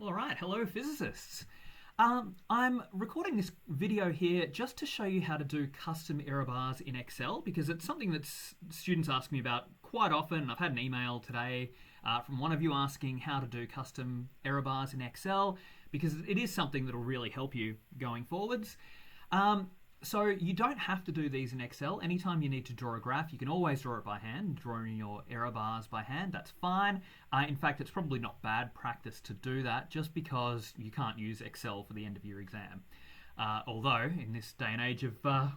All right, hello physicists. I'm recording this video here just to show you how to do custom error bars in Excel because it's something that students ask me about quite often. I've had an email today from one of you asking how to do custom error bars in Excel because it is something that will really help you going forwards. So you don't have to do these in Excel. Anytime you need to draw a graph, you can always draw it by hand, drawing your error bars by hand, that's fine. In fact, it's probably not bad practice to do that just because you can't use Excel for the end of your exam. Although, in this day and age of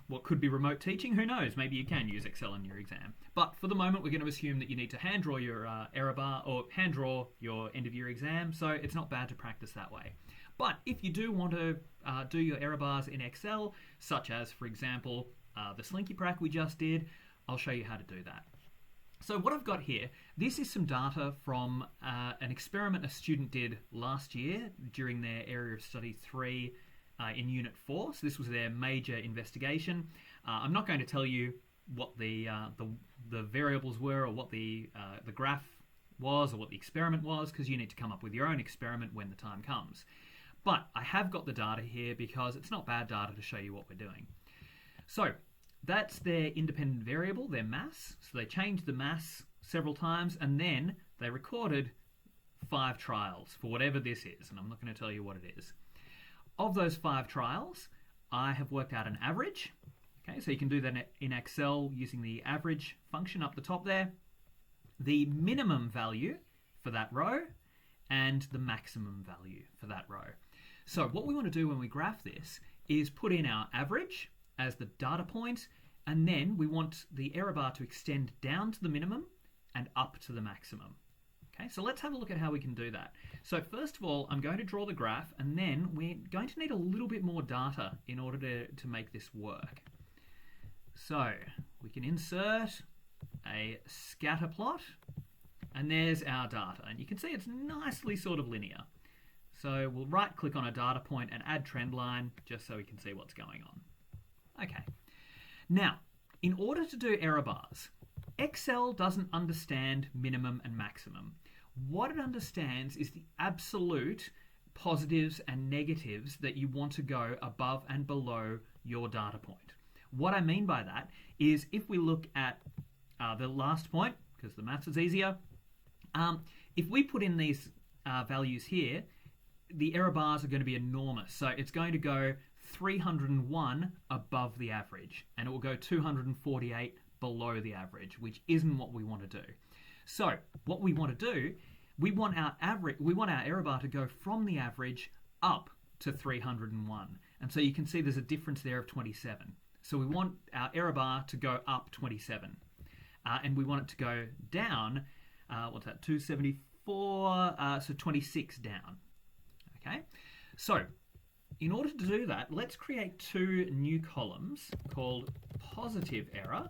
what could be remote teaching, who knows, maybe you can use Excel in your exam. But for the moment, we're going to assume that you need to hand draw your error bar or hand draw your end of year exam, so it's not bad to practice that way. But if you do want to do your error bars in Excel, such as, for example, the Slinky Prac we just did, I'll show you how to do that. So what I've got here, this is some data from an experiment a student did last year during their Area of Study 3 in Unit 4. So this was their major investigation. I'm not going to tell you what the variables were or what the graph was or what the experiment was because you need to come up with your own experiment when the time comes. But I have got the data here because it's not bad data to show you what we're doing. So that's their independent variable, their mass. So they changed the mass several times and then they recorded 5 trials for whatever this is, and I'm not going to tell you what it is. Of those 5 trials, I have worked out an average. Okay, so you can do that in Excel using the average function up the top there. The minimum value for that row and the maximum value for that row. So what we want to do when we graph this is put in our average as the data point, and then we want the error bar to extend down to the minimum and up to the maximum. Okay, so let's have a look at how we can do that. So first of all, I'm going to draw the graph, and then we're going to need a little bit more data in order to make this work. So we can insert a scatter plot, and there's our data. And you can see it's nicely sort of linear. So we'll right click on a data point and add trend line just so we can see what's going on. Okay. Now, in order to do error bars, Excel doesn't understand minimum and maximum. What it understands is the absolute positives and negatives that you want to go above and below your data point. What I mean by that is if we look at the last point, because the maths is easier, if we put in these values here, the error bars are going to be enormous. So it's going to go 301 above the average, and it will go 248 below the average, which isn't what we want to do. So what we want to do, we want our error bar to go from the average up to 301. And so you can see there's a difference there of 27. So we want our error bar to go up 27. And we want it to go down, what's that, 274, so 26 down. Okay, so in order to do that, let's create 2 new columns called positive error.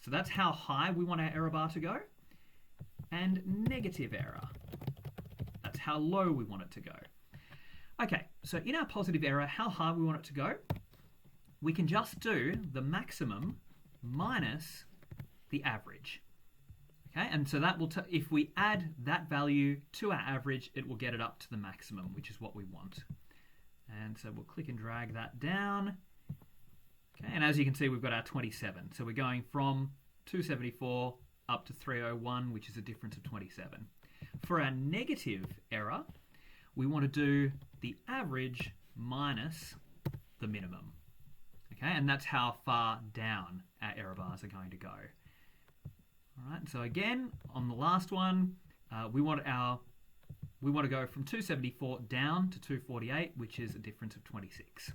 So that's how high we want our error bar to go. And negative error. That's how low we want it to go. Okay, so in our positive error, how high we want it to go, we can just do the maximum minus the average. Okay, and so that will, if we add that value to our average, it will get it up to the maximum, which is what we want. And so we'll click and drag that down. Okay, and as you can see, we've got our 27. So we're going from 274 up to 301, which is a difference of 27. For our negative error, we want to do the average minus the minimum. Okay, and that's how far down our error bars are going to go. All right, so again, on the last one, we want to go from 274 down to 248, which is a difference of 26.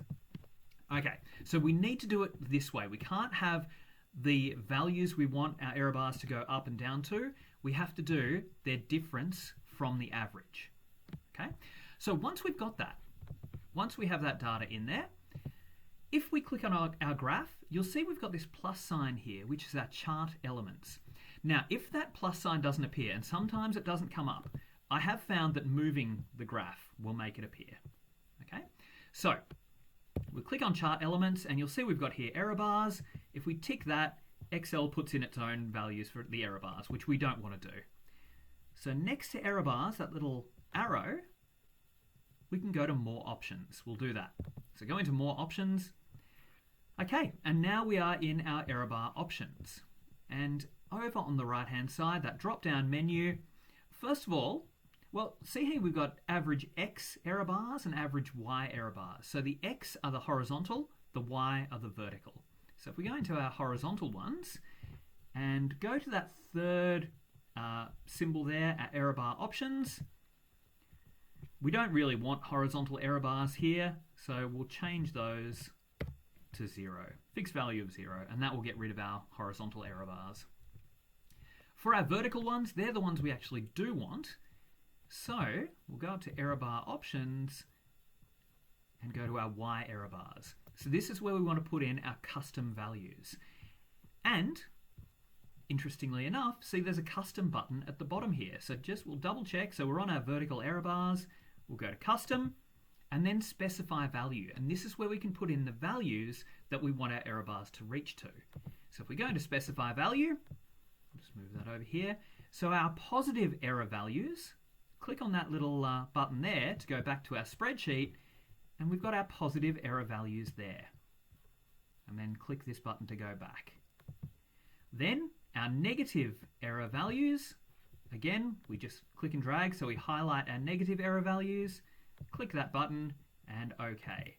Okay, so we need to do it this way. We can't have the values we want our error bars to go up and down to. We have to do their difference from the average. Okay, so once we've got that, once we have that data in there, if we click on our graph, you'll see we've got this plus sign here, which is our chart elements. Now, if that plus sign doesn't appear, and sometimes it doesn't come up, I have found that moving the graph will make it appear. Okay, so we'll click on chart elements, and you'll see we've got here error bars. If we tick that, Excel puts in its own values for the error bars, which we don't want to do. So next to error bars, that little arrow, we can go to more options. We'll do that. So go into more options. Okay, and now we are in our error bar options. And over on the right hand side, that drop down menu, first of all, well, see here we've got average X error bars and average Y error bars. So the X are the horizontal, the Y are the vertical. So if we go into our horizontal ones and go to that third symbol there, our error bar options, we don't really want horizontal error bars here, so we'll change those to 0, fixed value of 0, and that will get rid of our horizontal error bars. For our vertical ones, they're the ones we actually do want. So we'll go up to error bar options and go to our Y error bars. So this is where we want to put in our custom values. And interestingly enough, see there's a custom button at the bottom here. So we'll double check. So we're on our vertical error bars. We'll go to custom and then specify value. And this is where we can put in the values that we want our error bars to reach to. So if we go into specify value, I'll just move that over here. So our positive error values, click on that little button there to go back to our spreadsheet, and we've got our positive error values there. And then click this button to go back. Then our negative error values, again, we just click and drag, so we highlight our negative error values, click that button, and OK.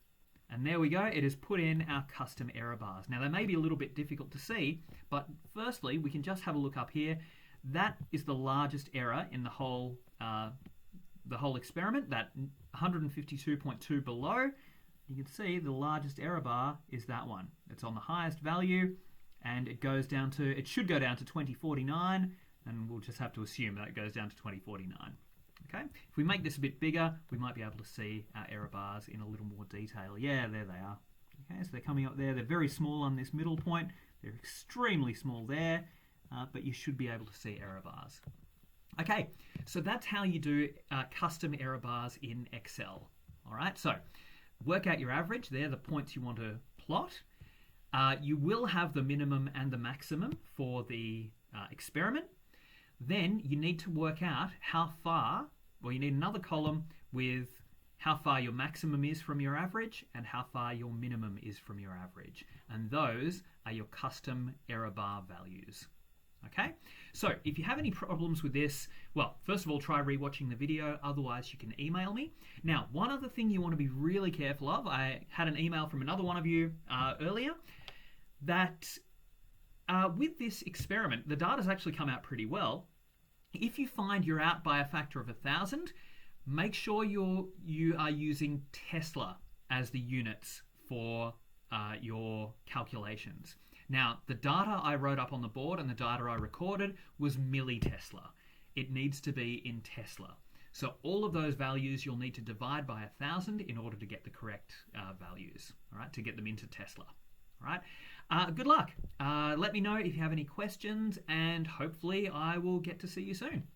And there we go, it has put in our custom error bars. Now they may be a little bit difficult to see, but firstly, we can just have a look up here. That is the largest error in the whole experiment, that 152.2 below. You can see the largest error bar is that one. It's on the highest value, and it should go down to 2049, and we'll just have to assume that it goes down to 2049. Okay. If we make this a bit bigger, we might be able to see our error bars in a little more detail. Yeah, there they are. Okay, so they're coming up there. They're very small on this middle point. They're extremely small there. But you should be able to see error bars. Okay, so that's how you do custom error bars in Excel. All right, so work out your average. They're the points you want to plot. You will have the minimum and the maximum for the experiment. Then you need to work out how far, well, you need another column with how far your maximum is from your average and how far your minimum is from your average. And those are your custom error bar values. Okay, so if you have any problems with this, well, first of all, try rewatching the video. Otherwise, you can email me. Now, one other thing you want to be really careful of, I had an email from another one of you earlier, that with this experiment, the data's actually come out pretty well. If you find you're out by a factor of 1,000, make sure you are using Tesla as the units for your calculations. Now, the data I wrote up on the board and the data I recorded was millitesla. It needs to be in Tesla. So all of those values you'll need to divide by 1,000 in order to get the correct values, all right, to get them into Tesla. All right. Good luck. Let me know if you have any questions, and hopefully I will get to see you soon.